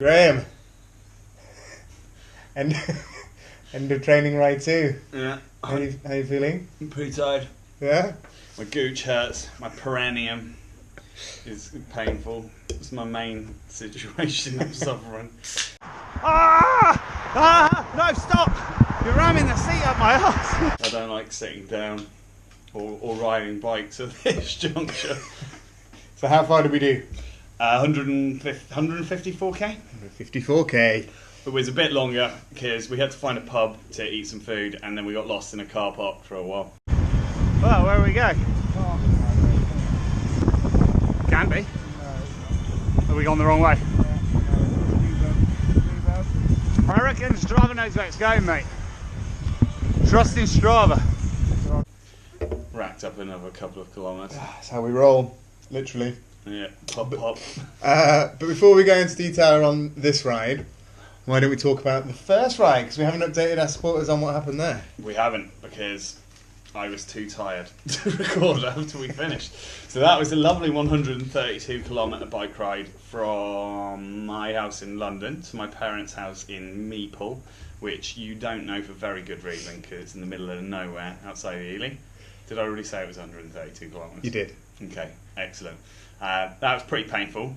Graham. And end of training ride too. Yeah. How you feeling? I'm pretty tired. Yeah? My gooch hurts. My perineum is painful. It's my main situation I'm suffering. No, stop! You're ramming the seat up my ass. I don't like sitting down or riding bikes at this juncture. So how far did we do? 154k? 54k. It was a bit longer because we had to find a pub to eat some food and then we got lost in a car park for a while. Well, where do we go? Can be. Are we gone the wrong way? I reckon Strava knows where it's going, mate. Trust in Strava. Racked up another couple of kilometres. That's how we roll, literally. Yeah, pop. But before we go into detail on this ride, why don't we talk about the first ride? Because we haven't updated our supporters on what happened there. We haven't, because I was too tired to record after we finished. So that was a lovely 132 kilometre bike ride from my house in London to my parents' house in Meeple, which you don't know for very good reason because it's in the middle of nowhere outside of Ely. Did I already say it was 132 kilometres? You did. Okay, excellent. That was pretty painful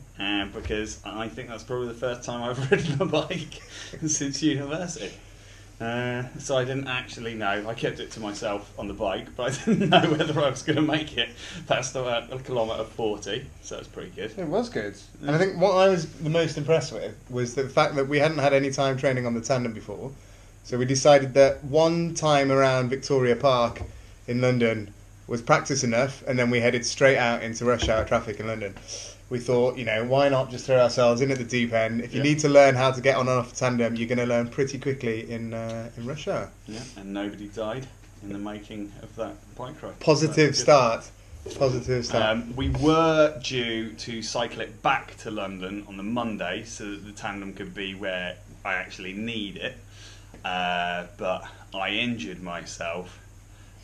because I think that's probably the first time I've ridden a bike since university. So I didn't actually know. I kept it to myself on the bike, but I didn't know whether I was going to make it past about a kilometre 40, so it's pretty good. It was good. And I think what I was the most impressed with was the fact that we hadn't had any time training on the tandem before. So we decided that one time around Victoria Park in London was practice enough, and then we headed straight out into rush hour traffic in London. We thought, why not just throw ourselves in at the deep end? If you need to learn how to get on and off tandem, you're going to learn pretty quickly in rush hour. Yeah, and nobody died in the making of that bike ride. Positive start. We were due to cycle it back to London on the Monday so that the tandem could be where I actually need it. But I injured myself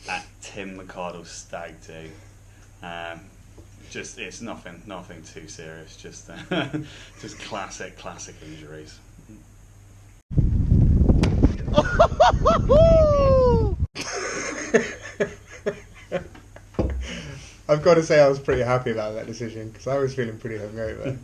at Tim McCardle's stag do. It's nothing too serious. Just classic injuries. I've got to say I was pretty happy about that decision because I was feeling pretty hungover.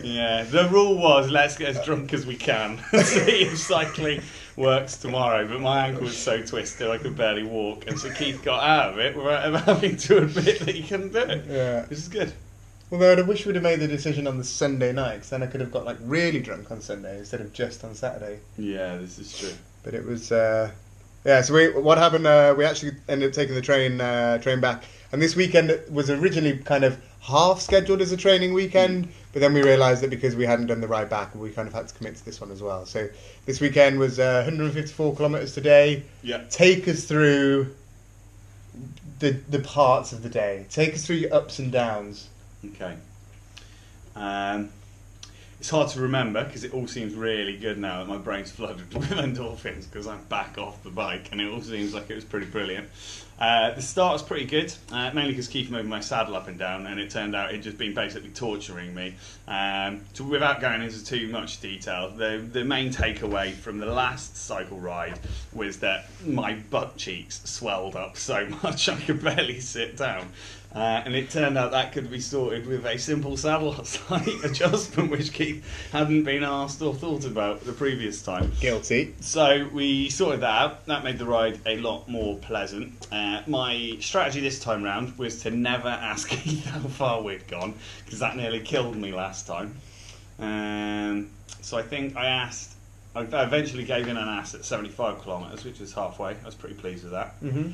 yeah. The rule was let's get as drunk as we can. See if cycling works tomorrow. But my ankle was so twisted I could barely walk, and so Keith got out of it without ever having to admit that he couldn't do it. Yeah, which is good. Although I wish we'd have made the decision on the Sunday night, because then I could have got really drunk on Sunday instead of just on Saturday. Yeah, this is true. But it was So what happened? We actually ended up taking the train back. And this weekend was originally kind of half scheduled as a training weekend, but then we realised that because we hadn't done the ride back, we kind of had to commit to this one as well. So this weekend was 154 kilometres today. Yeah. Take us through the parts of the day. Take us through your ups and downs. Okay. It's hard to remember because it all seems really good now that my brain's flooded with endorphins because I'm back off the bike and it all seems like it was pretty brilliant. The start was pretty good, mainly because Keith moved my saddle up and down and it turned out he'd just been basically torturing me. So without going into too much detail, the main takeaway from the last cycle ride was that my butt cheeks swelled up so much I could barely sit down. And it turned out that could be sorted with a simple saddle height adjustment, which Keith hadn't been asked or thought about the previous time. Guilty. So we sorted that out. That made the ride a lot more pleasant. My strategy this time round was to never ask Keith how far we'd gone, because that nearly killed me last time. So I think I eventually gave in and asked at 75 kilometres, which was halfway. I was pretty pleased with that. Mm-hmm.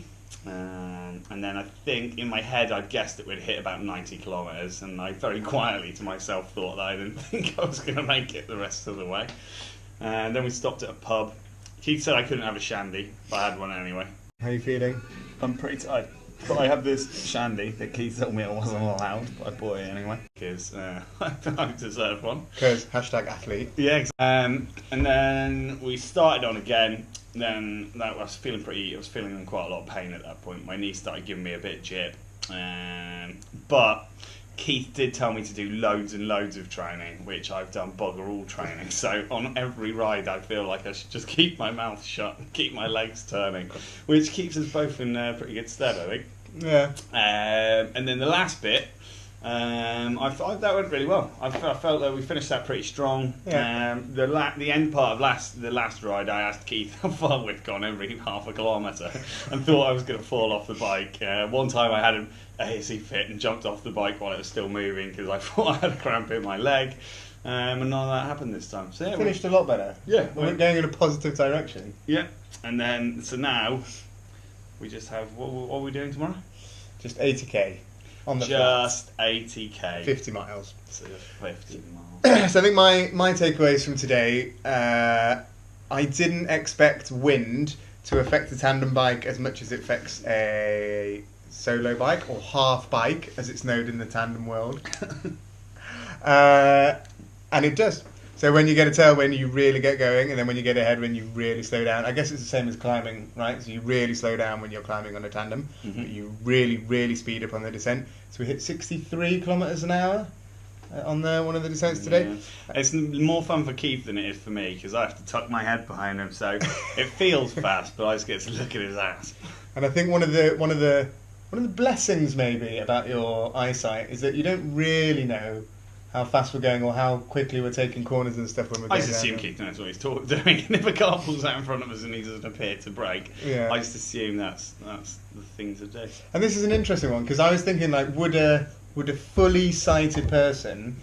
And then I think in my head I'd guessed it would hit about 90 kilometres, and I very quietly to myself thought that I didn't think I was going to make it the rest of the way. And then we stopped at a pub. Keith said I couldn't have a shandy, but I had one anyway. How are you feeling? I'm pretty tired. But I have this shandy that Keith told me I wasn't allowed, but I bought it anyway because I deserve one. Because #athlete. Yeah. And then we started on again. Then I was feeling in quite a lot of pain at that point. My knee started giving me a bit jip. But Keith did tell me to do loads and loads of training, which I've done bugger all training. So on every ride, I feel like I should just keep my mouth shut and keep my legs turning, which keeps us both in pretty good stead, I think. Yeah. And then the last bit, I thought that went really well. I felt that we finished that pretty strong. Yeah. The end part of the last ride, I asked Keith how far we'd gone every half a kilometre, and thought I was going to fall off the bike. One time I had a hissy fit and jumped off the bike while it was still moving because I thought I had a cramp in my leg, and none of that happened this time. So yeah, Finished a lot better. Yeah, We're going in a positive direction. Yeah, and then so now we just have what are we doing tomorrow? Just 80k on the Just 80k. flat. 50 miles. So 50 miles. So I think my takeaways from today, I didn't expect wind to affect a tandem bike as much as it affects a solo bike, or half bike as it's known in the tandem world. And it does. So when you get a tailwind, you really get going, and then when you get a headwind, you really slow down. I guess it's the same as climbing, right? So you really slow down when you're climbing on a tandem, but you really, really speed up on the descent. So we hit 63 kilometres an hour on one of the descents today. Yeah. It's more fun for Keith than it is for me because I have to tuck my head behind him, so it feels fast, but I just get to look at his ass. And I think one of the blessings maybe about your eyesight is that you don't really know how fast we're going or how quickly we're taking corners and stuff when we're I going just assume Keith knows what he's doing, and if a car pulls out in front of us and he doesn't appear to brake, Yeah. I just assume that's the thing to do. And this is an interesting one because I was thinking, like, would a fully sighted person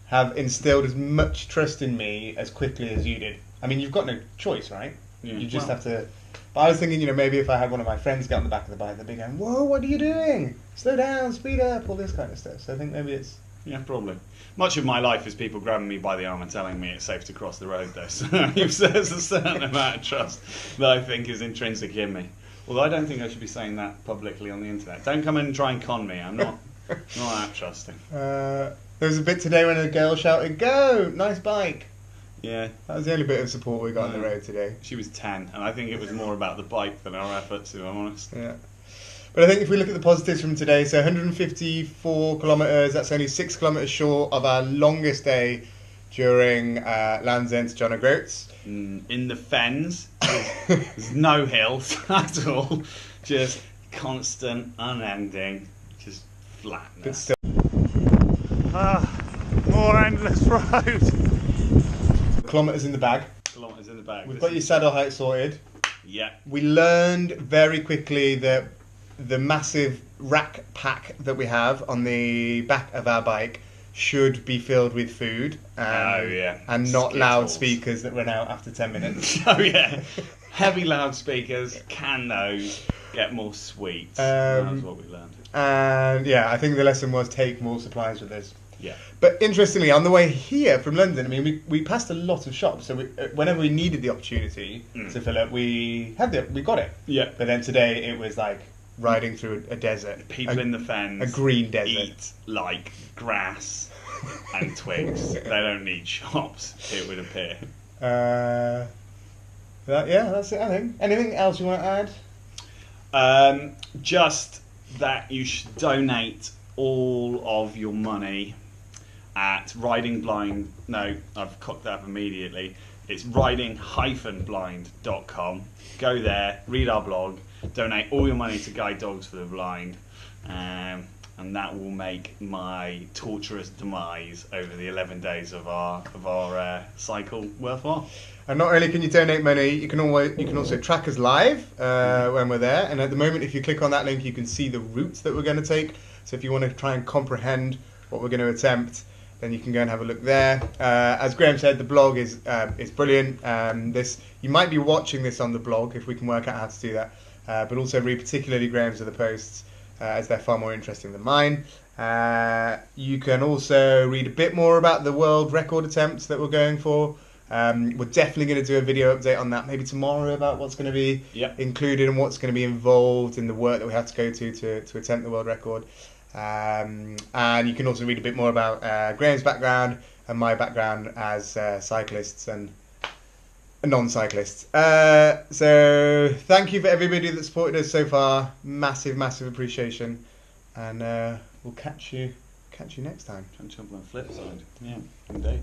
have instilled as much trust in me as quickly as you did? I mean, you've got no choice, right? Yeah. You just Well- have to. But I was thinking, maybe if I had one of my friends get on the back of the bike, they'd be going, "Whoa, what are you doing? Slow down, speed up," all this kind of stuff. So I think maybe it's. Yeah, probably. Much of my life is people grabbing me by the arm and telling me it's safe to cross the road, though. So there's a certain amount of trust that I think is intrinsic in me. Although I don't think I should be saying that publicly on the internet. Don't come in and try and con me. I'm not that trusting. There was a bit today when a girl shouted, "Go! Nice bike!" Yeah, That was the only bit of support we got on the road today. she was 10, and I think it was more about the bike than our efforts, if I'm honest. Yeah. But I think if we look at the positives from today, so 154 kilometres, that's only 6 kilometres short of our longest day during Land's End to John O'Groats. In the fens, there's no hills at all, just constant, unending, just But flatness. still, More endless road. kilometres in the bag. Kilometres in the bag. We've This got your is- saddle height sorted. Yeah. We learned very quickly that the massive rack pack that we have on the back of our bike should be filled with food and not Skittles. loudspeakers that run out after 10 minutes. Oh yeah, heavy loudspeakers. Can those get more sweet? That's what we learned. And yeah, I think the lesson was take more supplies with us. Yeah. But interestingly, on the way here from London, I mean, we passed a lot of shops, so whenever we needed the opportunity to fill up, we got it. Yeah. But then today it was like riding through a desert. People in the fens. a green desert. Eat like grass and twigs. They don't need shops. It would appear. That's it. I think. Anything else you want to add? Just that you should donate all of your money at Riding Blind. No, I've cocked that up immediately. It's riding-blind.com. Go there, read our blog, donate all your money to Guide Dogs for the Blind, and that will make my torturous demise over the 11 days of our cycle worthwhile. And not only can you donate money, you can also track us live when we're there. And at the moment, if you click on that link, you can see the routes that we're going to take. So if you want to try and comprehend what we're going to attempt, then you can go and have a look there. As Graham said, the blog is brilliant. You might be watching this on the blog if we can work out how to do that. But also read particularly Graham's other posts as they're far more interesting than mine. You can also read a bit more about the world record attempts that we're going for. We're definitely going to do a video update on that maybe tomorrow about what's going to be included and what's going to be involved in the work that we have to go to attempt the world record. And you can also read a bit more about Graham's background and my background as cyclists and non-cyclists. So thank you for everybody that supported us so far. Massive, massive appreciation. And we'll catch you Catch you next time. Trying to jump on the flip side. Yeah, indeed.